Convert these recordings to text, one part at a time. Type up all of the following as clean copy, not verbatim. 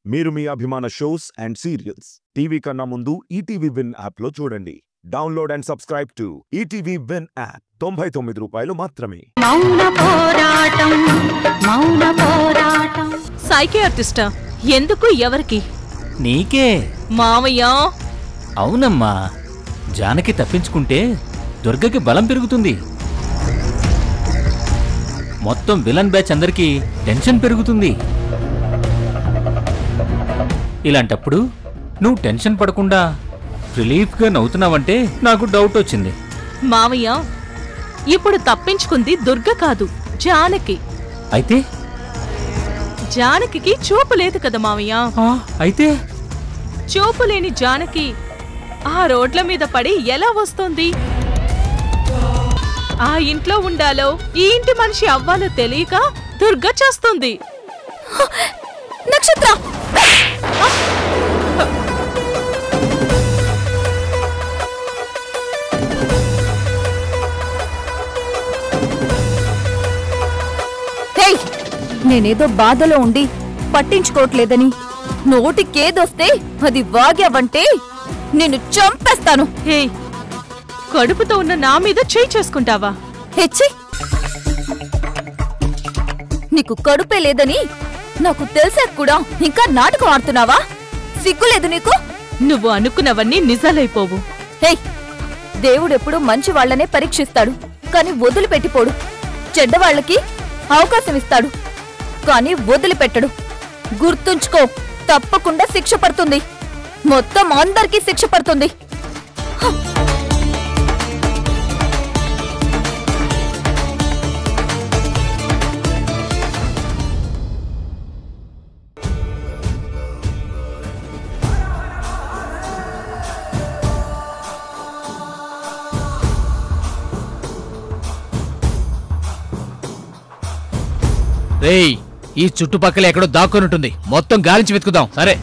మీరు మీ అభిమాన shows and serials TV కన్నా ముందు ఈటీవీ విన్ యాప్ లో చూడండి. Download and subscribe to ETV win app. 99 రూపాయలు మాత్రమే. సైకియాట్రిస్టా? ఎందుకు? ఎవరికి? నీకే మావయ్య. అవునమ్మా, జానకి తప్పించుకుంటే దుర్గకి బలం పెరుగుతుంది. మొత్తం విలన్ బ్యాచ్ అందరికీ టెన్షన్ పెరుగుతుంది. ఇలాంటప్పుడు నువ్వు టెన్షన్ పడకుండా రిలీఫ్గా నవ్వుతున్నావంటే నాకు డౌట్ వచ్చింది. మావయ్య, ఇప్పుడు తప్పించుకుంది దుర్గ కాదు, జానకి. అయితే జానకి చూపు లేదు కదా మావయ్య. అయితే చూపు లేని జానకి ఆ రోడ్ల మీద పడి ఎలా వస్తుంది? ఆ ఇంట్లో ఉండాలో ఈ ఇంటి మనిషి అవ్వాలో తెలియక దుర్గ చేస్తుంది. నక్షత్ర, నేనేదో బాధలో ఉండి పట్టించుకోవట్లేదని నోటికేదొస్తే అది వాగావంటే నిన్ను చంపేస్తాను. హే, కడుపుతో ఉన్న నా మీద చేయి చేసుకుంటావా? హెచ్చి, నీకు కడుపే లేదని నాకు తెలిసాక కూడా ఇంకా నాటకం ఆడుతున్నావా? సిగ్గులేదు నీకు? నువ్వు అనుకున్నవన్నీ నిజాలైపోవు. హే, దేవుడెప్పుడు మంచి వాళ్లనే పరీక్షిస్తాడు, కాని వదిలిపెట్టిపోడు. చెడ్డవాళ్లకి అవకాశం ఇస్తాడు, కాని వదిలిపెట్టడు. గుర్తుంచుకో, తప్పకుండా శిక్ష పడుతుంది. మొత్తం అందరికీ శిక్ష పడుతుంది. రేయ్, ఈ చుట్టుపక్కల ఎక్కడో దాక్కొనుంటుంది. మొత్తం గాలించి వెతుకుదాం. సరే.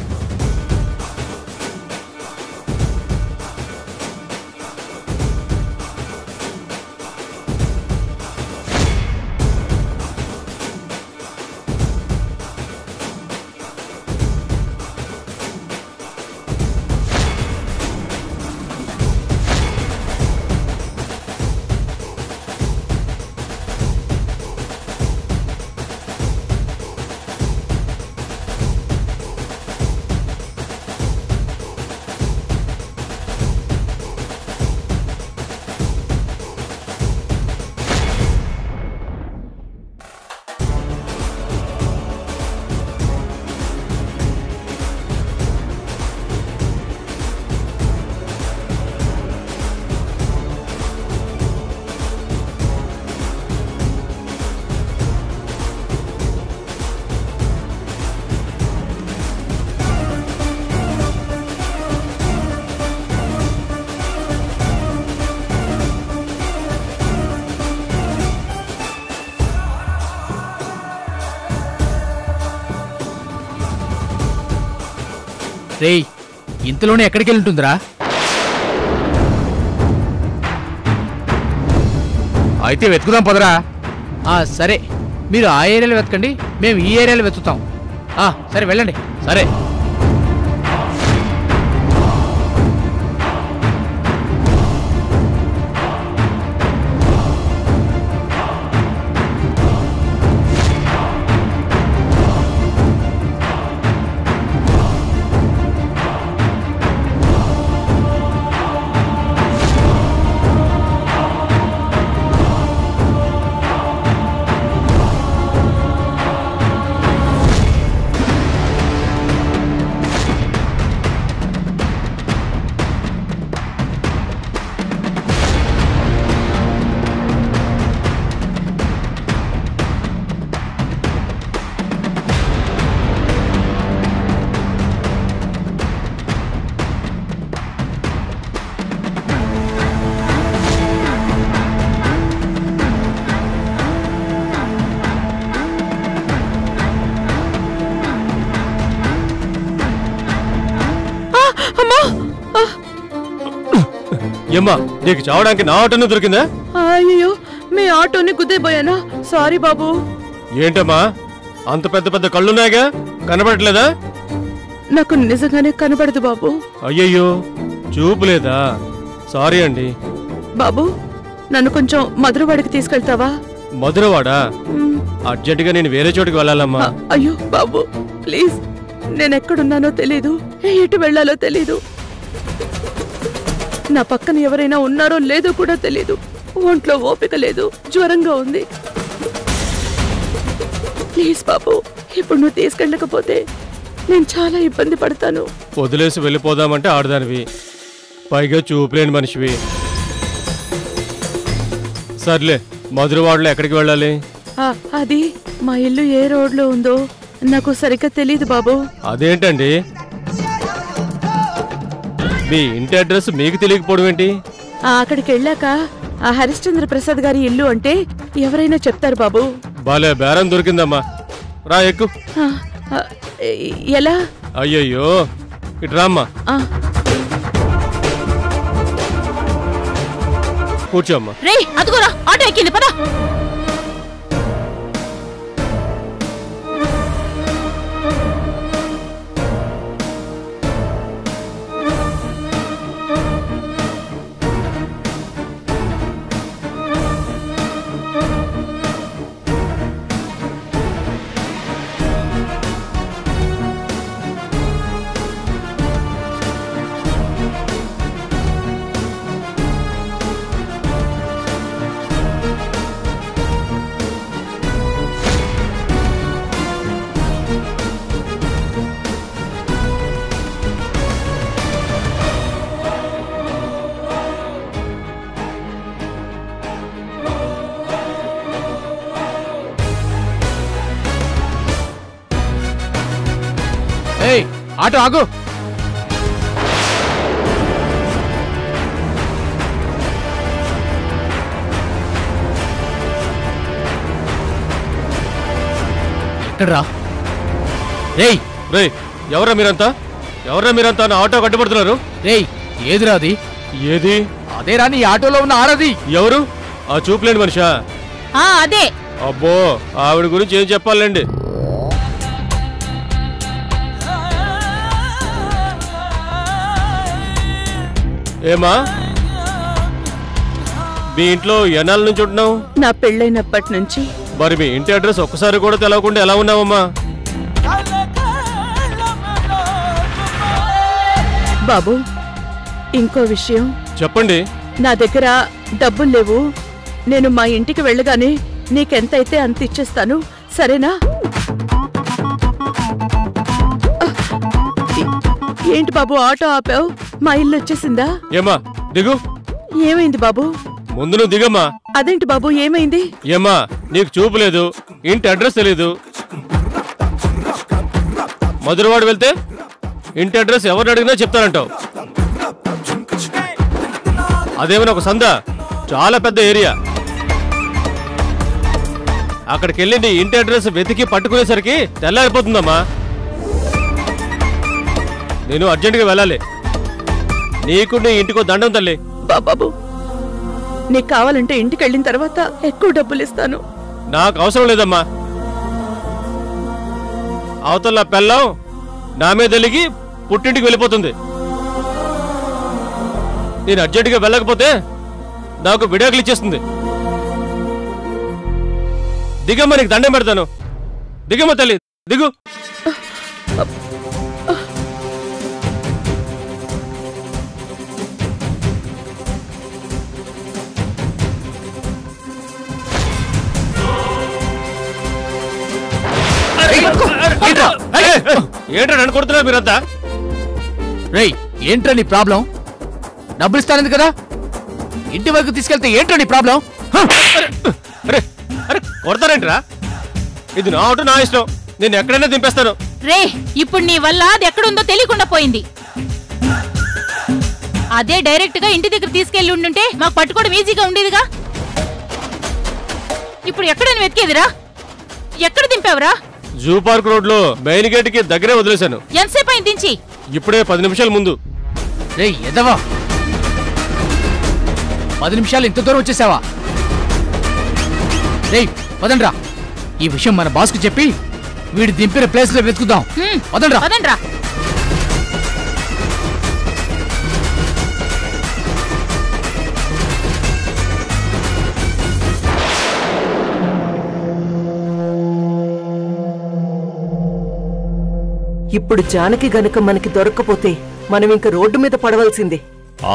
రేయ్, ఇంతలోనే ఎక్కడికి వెళ్ళుంటుందిరా? అయితే వెతుకుదాం పదరా. సరే, మీరు ఆ ఏరియాలో వెతకండి, మేము ఈ ఏరియాలో వెతుకుతాం. సరే, వెళ్ళండి. సరే. ఏమ్మా, నీకు చావడానికి నా ఆటోనే దొరికిందా? అయ్యో, మీ ఆటోని గుద్దేపోయానా? సారీ బాబు. ఏంటమ్మా, అంత పెద్ద పెద్ద కళ్ళున్నాయిగా, కనబడట్లేదా? నాకు నిజంగానే కనబడదు బాబు. అయ్యయ్యో, చూపు లేదా? సారీ అండి. బాబు, నన్ను కొంచెం మధురవాడికి తీసుకెళ్తావా? మధురవాడా? అర్జెంటుగా నేను వేరే చోటుకి వెళ్ళాలమ్మా. అయ్యో బాబు, ప్లీజ్. నేనెక్కడున్నానో తెలీదు, ఎటు వెళ్లాలో తెలీదు. నా పక్కన ఎవరైనా ఉన్నారో లేదో కూడా తెలీదు. ఒంట్లో ఓపిక లేదు, జ్వరంగా ఉంది. ప్లీజ్ బాబు, ఇప్పుడు నువ్వు తీసుకెళ్ళకపోతే నేను చాలా ఇబ్బంది పడతాను. వదిలేసి వెళ్ళిపోదామంటే ఆడదానివి, పైగా చూపులేని మనిషివి. సర్లే, మధురవాడలో ఎక్కడికి వెళ్ళాలి? అది మా ఇల్లు ఏ రోడ్లో ఉందో నాకు సరిగ్గా తెలీదు బాబు. అదేంటండి, మీ ఇంటి అడ్రస్ మీకు తెలియకపోవడం ఏంటి? అక్కడికి వెళ్ళాక ఆ హరిశ్చంద్ర ప్రసాద్ గారి ఇల్లు అంటే ఎవరైనా చెప్తారు బాబు. బాలే బేరం దొరికిందమ్మా, రా ఎక్కు. ఎలా? అయ్యయ్యో, ఇటు రామ్మా, కూర్చోమ్మా. రే అదుగోరా ఆటో ఎక్కింది పదా. ఏయ్, ఆటో ఆగు. ఎక్కడ్రా? రేయ్ రేయ్, ఎవరా మీరంతా? నా ఆటో కట్టుబడుతున్నారు? రేయ్, ఏదిరా అది? ఏది? అదేరా నీ ఆటోలో ఉన్న ఆడది. ఎవరు? ఆ చూపులేని మనిషా? అదే. అబ్బో, ఆవిడ గురించి ఏం చెప్పాలండి. ఏమా, మీ ఇంట్లో ఎన్నాళ్ళ నుంచి ఉంటున్నావు? నా పెళ్ళైనప్పటి నుంచి. మరి మీ ఇంటి అడ్రస్ ఒక్కసారి కూడా తెలవకుండా ఎలా ఉన్నావమ్మా? బాబు, ఇంకో విషయం చెప్పండి. నా దగ్గర డబ్బులు లేవు. నేను మా ఇంటికి వెళ్ళగానే నీకెంతైతే అంత ఇచ్చేస్తాను, సరేనా? ఏంటి బాబు ఆటో ఆపావు? మా ఇల్లు వచ్చేసిందా? ఏమా, దిగు. ఏమైంది బాబు? ముందు నువ్వు దిగమ్మా. అదేంటి బాబు, ఏమైంది? ఏమా, నీకు చూపు లేదు, ఇంటి అడ్రస్ తెలీదు. మధురవాడ వెళ్తే ఇంటి అడ్రస్ ఎవరిని అడిగినా చెప్తారంటావు. అదేమైనా ఒక సందా? చాలా పెద్ద ఏరియా. అక్కడికి వెళ్ళి నీ ఇంటి అడ్రస్ వెతికి పట్టుకునేసరికి తెల్లారిపోతుందమ్మా. నేను అర్జెంటుగా వెళ్ళాలి. నీకు నీ ఇంటికో దండం తల్లి. బాబు, నీకు కావాలంటే ఇంటికి వెళ్ళిన తర్వాత ఎక్కువ డబ్బులు ఇస్తాను. నాకు అవసరం లేదమ్మా. అవతల పెళ్ళం నా మీద వెలిగి పుట్టింటికి వెళ్ళిపోతుంది. నేను అర్జెంటుగా వెళ్ళకపోతే నాకు విడాకులు ఇచ్చేస్తుంది. దిగమ్మ, నీకు దండం పెడతాను. దిగమ్మ తల్లి, దిగు. ఏంట్రా నన్ను కొడుతున్నారు మీరంతా? రేయ్, ఏంట్రా నీ ప్రాబ్లం? డబ్బులు ఇస్తానంది కదా, ఇంటి వరకు తీసుకెళ్తే ఏంట్రా నీ ప్రాబ్లం? అరే అరే, కొడతారేంట్రా? ఇది నా ఆటో, నా ఇష్టం. నేను ఎక్కడైనా దింపేస్తాను. రే, ఇప్పుడు నీ వల్ల అది ఎక్కడుందో తెలియకుండా పోయింది. అదే డైరెక్ట్ గా ఇంటి దగ్గర తీసుకెళ్లి ఉండుంటే మాకు పట్టుకోవడం ఈజీగా ఉండేదిగా. ఇప్పుడు ఎక్కడని వెతికేదిరా? ఎక్కడ దింపావురా? జూ పార్క్ రోడ్ లో మెయిన్ గేట్ కి దగ్గరే వదిలేశాను. ఎంతసేపు అయింది దించి? ఇప్పుడే 10 నిమిషాల ముందు. రేయ్ ఎదవా, 10 నిమిషాలు ఇంత దూరం వచ్చేసావా? రేయ్ పదండ్రా, ఈ విషయం మన బాస్ కి చెప్పి వీడి దింపిన ప్లేస్ లో వెతుకుదాం. పదండ్రా. ఇప్పుడు జానకి గనుక మనకి దొరక్కపోతే మనం ఇంక రోడ్డు మీద పడవలసిందే.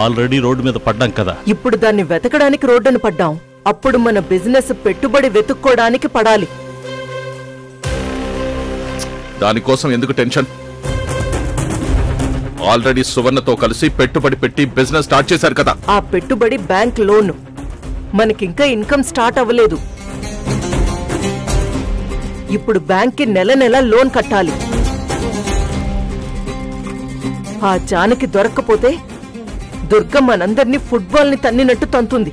ఆల్రెడీ రోడ్డు మీద పడ్డాం కదా. ఇప్పుడు దాన్ని వెతకడానికి రోడ్డును పడ్డాం. అప్పుడు మన బిజినెస్ పెట్టుబడి వెతుక్కోడానికి పడాలి. దానికోసం ఎందుకు టెన్షన్? ఆల్రెడీ సువర్ణతో కలిసి పెట్టుబడి పెట్టి బిజినెస్ స్టార్ట్ చేశారు కదా. ఆ పెట్టుబడి బ్యాంక్ లోన్. మనకింకా ఇన్కమ్ స్టార్ట్ అవ్వలేదు. ఇప్పుడు బ్యాంక్కి నెల నెల లోన్ కట్టాలి. ఆ జానకి దొరక్కపోతే దుర్గ మనందరినీ ఫుట్బాల్ని తన్నినట్టు తంతుంది.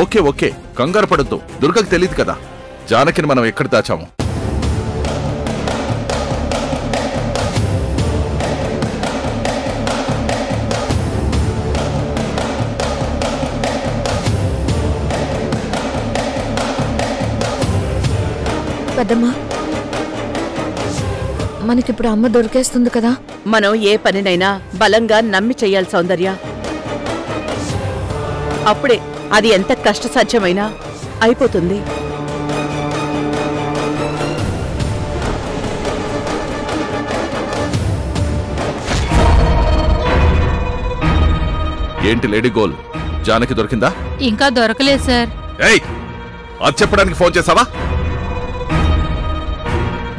ఓకే ఓకే, కంగారు పడద్దు. దుర్గకు తెలియదు కదా జానకిని మనం ఎక్కడ దాచాము. పెద్దమ్మా, మనకిప్పుడు అమ్మ దొరికేస్తుంది కదా. మనం ఏ పనినైనా బలంగా నమ్మి చెయ్యాలి సౌందర్య. అప్పుడే అది ఎంత కష్టసాధ్యమైనా అయిపోతుంది. ఏంటి లేడీ గోల్, జానకి దొరికిందా? ఇంకా దొరకలేదు సార్. ఏయ్, అది చెప్పడానికి ఫోన్ చేసావా?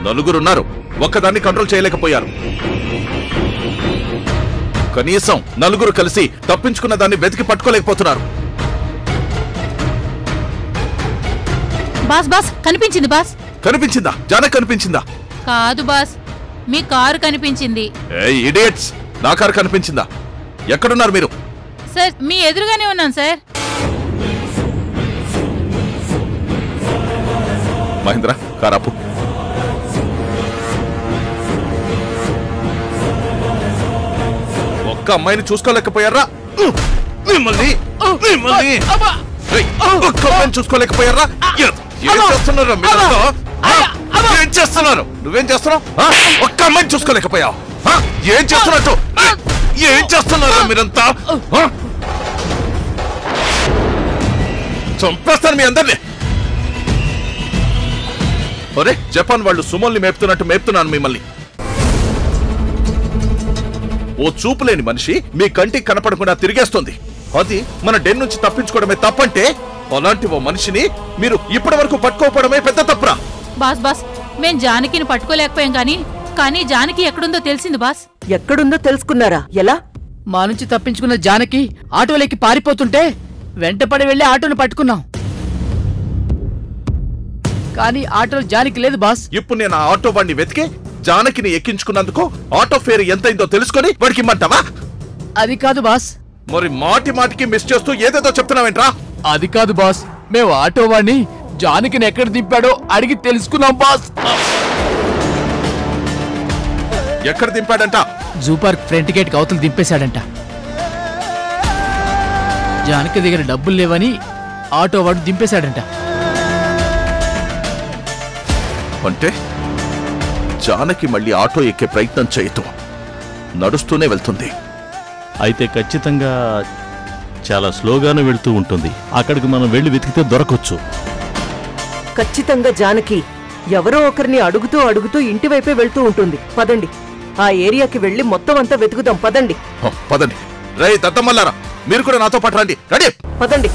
నలుగురున్నారు, ఒక్కదాన్ని కంట్రోల్ చేయలేకపోయారు. కనీసం నలుగురు కలిసి తప్పించుకున్న దాన్ని వెతికి పట్టుకోలేకపోతున్నారు. బాస్ బాస్ కనిపించింది బాస్. కనిపించిందా? జానకి కనిపించిందా? కాదు బాస్, మీ కారు కనిపించింది. ఏయ్ ఇడియట్స్, నా కారు కనిపించిందా? ఎక్కడున్నారు మీరు? సార్ మీ ఎదురుగానే ఉన్నాను సార్. మహేంద్ర, కారాపు. ఒక్క అమ్మాయిని చూసుకోలేకపోయారా? మిమ్మల్ని ఒక్క అమ్మాయిని చూసుకోలేకపోయారా? ఏం చేస్తున్నారు మీరంతా? ఏం చేస్తున్నారు? నువ్వేం చేస్తున్నావు? ఒక్క అమ్మాయిని చూసుకోలేకపోయావు. ఏం చేస్తున్నట్టు? ఏం చేస్తున్నారా మీరంతా? చంపేస్తాను మీ అందరినీ. ఒరే, జపాన్ వాళ్ళు సుమోల్ని మేపుతున్నట్టు మేపుతున్నాను మిమ్మల్ని. ఓ చూపులేని మనిషి మీ కంటికి కనపడకుండా తిరిగేస్తుంది. అది మన డెన్ నుంచి తప్పించుకోవడమే తప్పంటే, అలాంటి ఓ మనిషిని మీరు ఇప్పటి వరకు పట్టుకోవడమే పెద్ద తప్పురా. బాస్ బాస్, మేం జానకిని పట్టుకోలేకపోయాం కానీ జానకి ఎక్కడుందో తెలిసింది బాస్. ఎక్కడుందో తెలుసుకున్నారా? ఎలా? మా నుంచి తప్పించుకున్న జానకి ఆటోలోకి పారిపోతుంటే వెంటపడి వెళ్లి ఆటోను పట్టుకున్నాం. కానీ ఆటోలో జానకి లేదు బాస్. ఇప్పుడు నేను ఆ ఆటో వాడిని వెతికి జానకిని ఎక్కించుకున్నందుకు ఆటో ఫేర్ ఎంతైందో తెలుసుకొని వాడికి ఇమ్మంటావా? అది కాదు బాస్. మరి మాటి మాటికి మిస్ చేస్తూ ఏదేదో చెప్తున్నావేంట్రా? అది కాదు బాస్, మేము ఆటో వాడిని జానకిని ఎక్కడ దింపాడో అడిగి తెలుసుకున్నాం బాస్. ఎక్కడ దింపాడంట? జూ పార్క్ ఫ్రంట్ గేట్ అవతల దింపేశాడంట. జానకి దగ్గర డబ్బులు లేవని ఆటో వాడు దింపేశాడంట. అంటే జానకి మళ్ళీ ఆటో ఎక్కే ప్రయత్నం చేయదు, నడుస్తూనే వెళ్తుంది. అయితే ఖచ్చితంగా చాలా స్లోగానే వెళ్తూ ఉంటుంది. అక్కడికి మనం వెళ్ళి వెతికితే దొరకొచ్చు. ఖచ్చితంగా జానకి ఎవరో ఒకరిని అడుగుతూ అడుగుతూ ఇంటి వైపే వెళ్తూ ఉంటుంది. పదండి, ఆ ఏరియాకి వెళ్లి మొత్తం అంతా వెతుకుదాం. పదండి పదండి. రై దత్తమల్లారా, మీరు కూడా నాతో పాటు రండి. రెడీ? పదండి.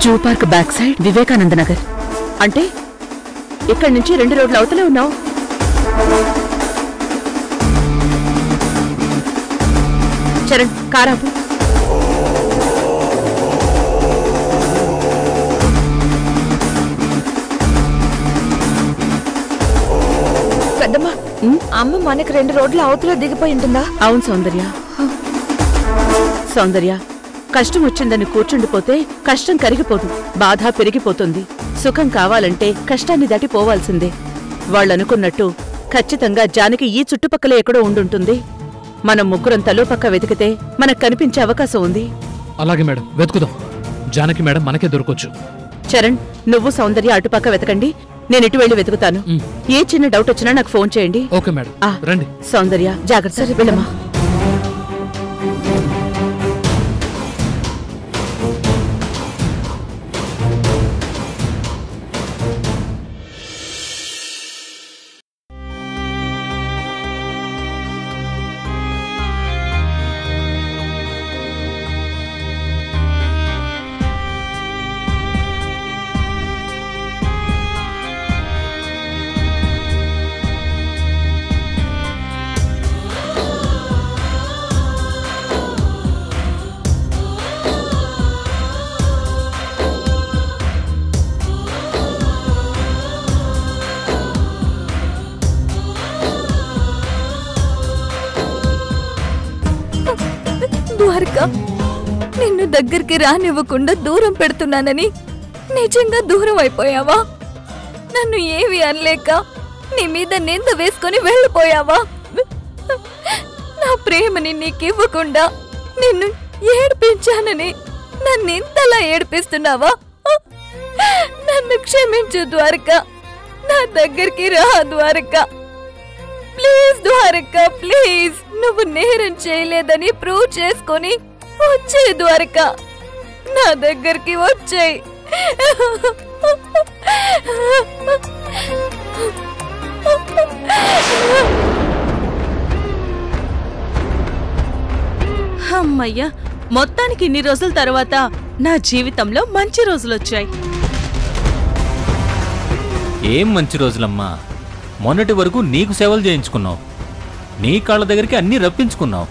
Zoo park back side Vivekananda Nagar. అంటే ఇక్కడి నుంచి 2 రోడ్ల అవతలే ఉన్నావు. చరణ్, కారాపు. పెద్దమ్మా, అమ్మ మనకి 2 రోడ్ల అవతల దిగిపోయి ఉంటుందా? అవును సౌందర్య. సౌందర్య, కష్టం వచ్చిందని కూర్చుండిపోతే కష్టం కరిగిపోదు, బాధ పెరిగిపోతుంది. సుఖం కావాలంటే కష్టాన్ని దాటిపోవాల్సిందే. వాళ్ళనుకున్నట్టు ఖచ్చితంగా జానకి ఈ చుట్టుపక్కల ఎక్కడో ఉండుంటుంది. మనం ముగ్గురం తలోపక్క వెతికితే మనకు కనిపించే అవకాశం ఉంది. అలాగే మేడం, వెతుకుదాం. జానకి మేడం మనకే దొరకొచ్చు. చరణ్, నువ్వు సౌందర్య అటుపక్క వెతకండి, నేను ఇటు వెళ్ళి వెతుకుతాను. ఏ చిన్న డౌట్ వచ్చినా నాకు ఫోన్ చేయండి. ఓకే మేడం, రండి. సౌందర్య, జాగ్రత్త. వెళ్ళమ్మా. దగ్గరికి రానివ్వకుండా దూరం పెడుతున్నానని నిజంగా దూరం అయిపోయావా? నన్ను ఏవి అనలేక నీ మీద నింద వేసుకొని వెళ్ళిపోయావా? నా ప్రేమని నీకివ్వకుండా నిన్ను ఏడిపించానని నన్ను ఇంతలా ఏడిపిస్తున్నావా? నన్ను క్షమించు ద్వారక, నా దగ్గరికి రా ద్వారక. Please Dwaraka, please. నువ్వు నేరం చేయలేదని ప్రూవ్ చేసుకొని వచ్చే ద్వారక, నా దగ్గరికి వచ్చేయ్. అమ్మయ్యా, మొత్తానికి ఇన్ని రోజుల తర్వాత నా జీవితంలో మంచి రోజులొచ్చాయి. ఏం మంచి రోజులమ్మా. మొన్నటి వరకు నీకు సేవలు చేయించుకున్నావు, నీ కాళ్ళ దగ్గరికి అన్నీ రప్పించుకున్నావు.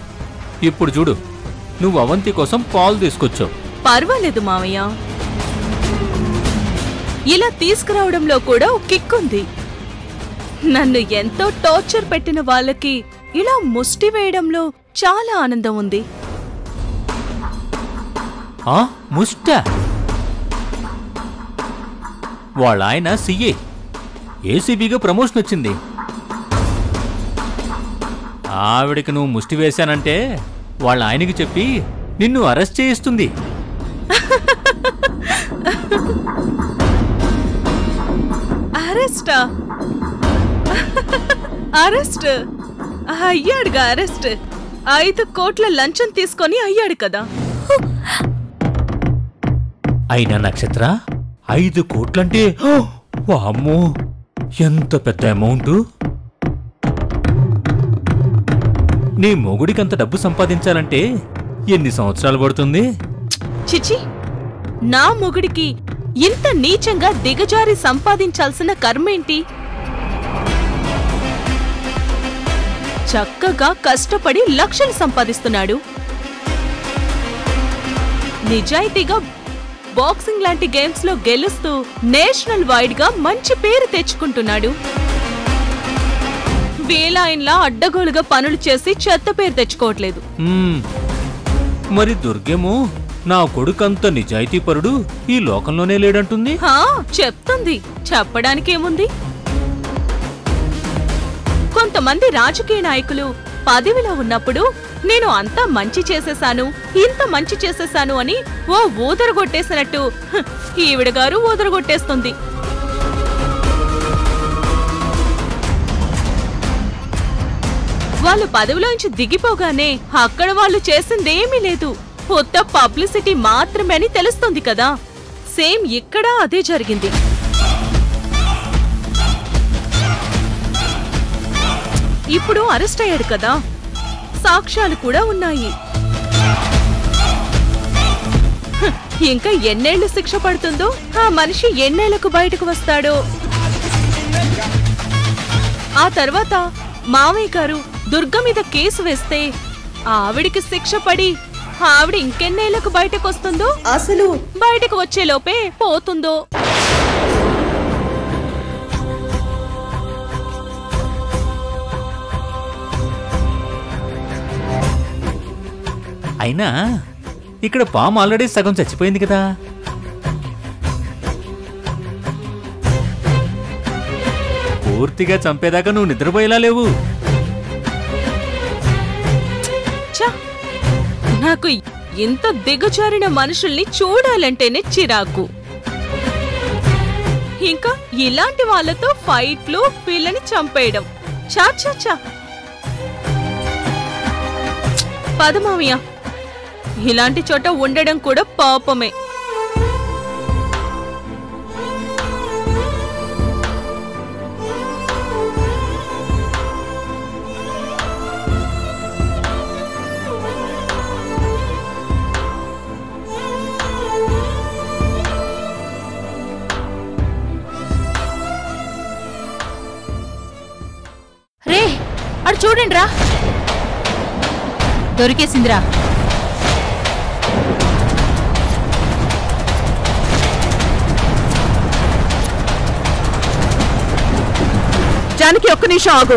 ఇప్పుడు చూడు, నువ్వు అవంతి కోసం పాలు తీసుకొచ్చావు. పర్వాలేదు మావయ్య, ఇలా తీసుకురావడంలో కూడా ఒక కిక్ ఉంది. నన్ను ఎంతో టార్చర్ పెట్టిన వాళ్ళకి ఇలా ముష్టి వేయడంలో చాలా ఆనందం ఉంది. ముష్ట? వాళ్ళ ఆయన సిఏ, ఏసీబీగా ప్రమోషన్ వచ్చింది. ఆవిడకి నువ్వు ముష్టి వేశానంటే వాళ్ళ ఆయనకి చెప్పి నిన్ను అరెస్ట్ చేయిస్తుంది. అరెస్టా? అరెస్ట్ అయ్యాడుగా. అరెస్ట్ 5 కోట్ల లంచం తీసుకొని అయ్యాడు కదా. అయినా నక్షత్ర, 5 కోట్లంటే వామ్మో, ఎంత పెద్ద అమౌంట్. నీ మొగుడికంత డబ్బు సంపాదించాలంటే ఎన్ని సంవత్సరాలు పడుతుంది? చిచి, నా మొగుడికి ఇంత నీచంగా దిగజారి సంపాదించాల్సిన కర్మేంటి? చక్కగా కష్టపడి లక్షలు సంపాదిస్తున్నాడు. నిజాయితీగా బాక్సింగ్ లాంటి గేమ్స్ లో గెలుస్తూ నేషనల్ వైడ్ గా మంచి పేరు తెచ్చుకుంటున్నాడు. వేలాయన్లా అడ్డగోలుగా పనులు చేసి చెత్త పేరు తెచ్చుకోవట్లేదు. మరి దుర్గేమో నా కొడుకంత నిజాయితీపరుడు ఈ లోకంలోనే లేడంటుంది. చెప్తుంది, చెప్పడానికేముంది. కొంతమంది రాజకీయ నాయకులు పదవిలో ఉన్నప్పుడు నేను అంతా మంచి చేసేశాను, ఇంత మంచి చేసేశాను అని ఓ ఊదరగొట్టేసినట్టు ఈవిడ గారు ఊదరగొట్టేస్తుంది. వాళ్ళు పదవిలోంచి దిగిపోగానే అక్కడ వాళ్ళు చేసిందేమీ లేదు, కొత్త పబ్లిసిటీ మాత్రమే అని తెలుస్తుంది కదా. సేమ్ ఇక్కడ అదే జరిగింది. ఇప్పుడు అరెస్ట్ అయ్యాడు కదా, సాక్ష్యాలు కూడా ఉన్నాయి. ఇంకా ఎన్నేళ్లు శిక్ష పడుతుందో, ఆ మనిషి ఎన్నేళ్లకు బయటకు వస్తాడో. ఆ తర్వాత మావయ్య గారు దుర్గ మీద కేసు వేస్తే ఆవిడికి శిక్ష పడి ఆవిడ ఇంకెన్నేళ్లకు బయటకు వస్తుందో, అసలు బయటకు వచ్చేలోపే పోతుందో. అయినా ఇక్కడ పాము ఆల్రెడీ సగం చచ్చిపోయింది కదా. పూర్తిగా చంపేదాకా నువ్వు నిద్రపోయేలా లేవు. నాకు ఇంత దిగజారిన మనుషుల్ని చూడాలంటేనే చిరాకు. ఇంకా ఇలాంటి వాళ్ళతో ఫైట్లు, వీళ్ళని చంపేయడం చాచా. పదమావయ్య, ఇలాంటి చోట ఉండడం కూడా పాపమే. రే, అడు చూడండి రా, దొరికేసిందిరా. జానకి, ఒక్క నిమిషం ఆగు.